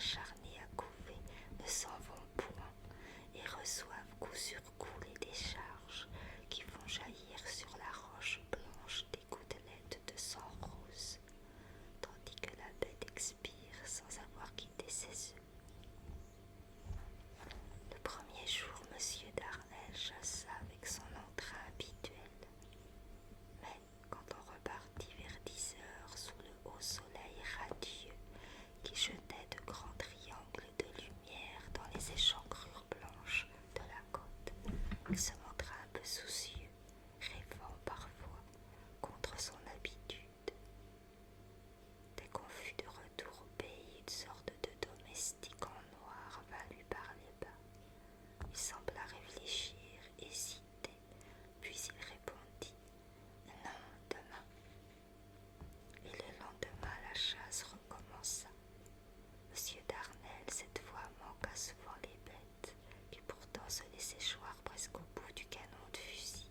acharnés à couver ne s'en vont point et reçoivent coup sur coup les décharges qui font jaillir sur la roche blanche des gouttelettes de sang rose, tandis que la bête expire sans avoir quitté ses œufs. Le premier jour, monsieur Darnel chassa avec son entrain habituel, mais quand on repartit vers 10 heures sous le haut soleil radieux qui jetait de grands triangles de lumière dans les échancrures blanches de la côte, il se montra un peu soucieux, rêvant parfois contre son habitude. Dès qu'on fut de retour au pays, une sorte de domestique en noir vint lui parler bas. Il sembla réfléchir, hésiter, puis il répondit « Non, demain ». Et le lendemain, la chasse recommença. Monsieur Darnel, cette fois, manqua souvent les bêtes, qui pourtant se laissaient choir presque au bout du canon de fusil,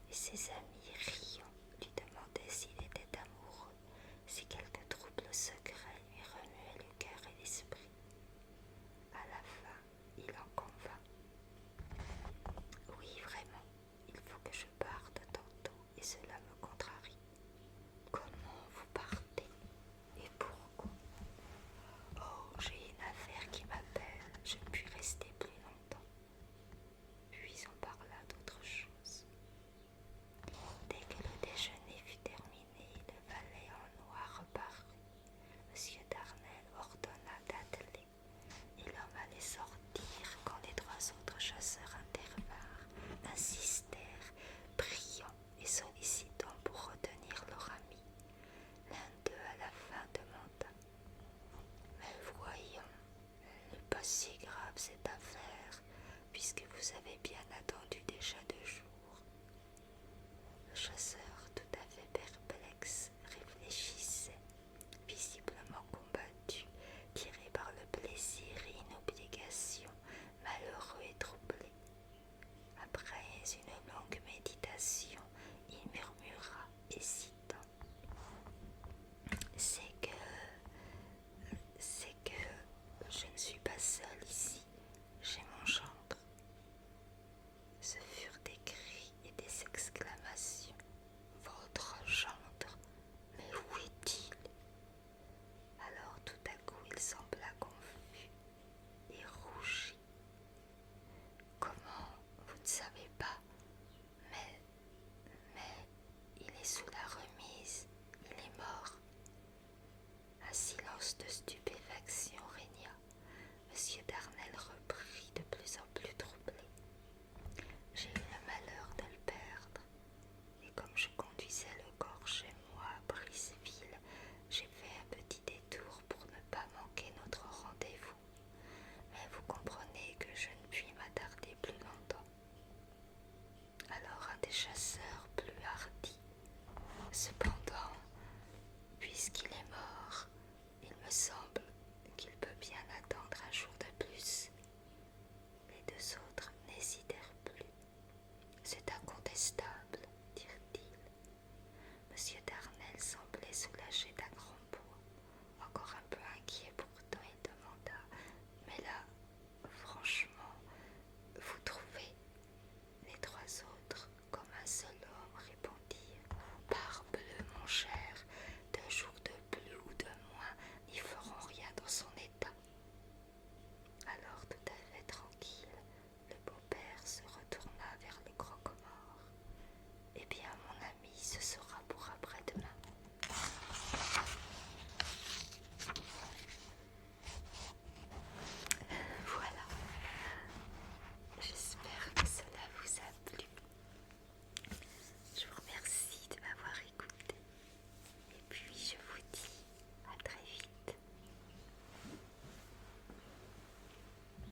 et ses amis, riant, lui demandaient s'il était amoureux, si quelque trouble secret lui remuait le cœur et l'esprit. À la fin, il en convint. Oui, vraiment, il faut que je parte tantôt, et cela me contrarie. Comment vous partez et pourquoi? Oh, j'ai une affaire qui m'appelle, je ne puis rester plus longtemps. Puis on parla d'autre chose. Dès que le déjeuner fut terminé, le valet en noir reparut. Monsieur Darnel ordonna d'atteler, et l'homme allait sortir quand les 3 autres chasseurs intervinrent, insistèrent, priant et sollicitant pour retenir leur ami. L'un d'eux à la fin demanda « Mais voyons, elle n'est pas si grave cette affaire, puisque vous avez bien attendu déjeuner.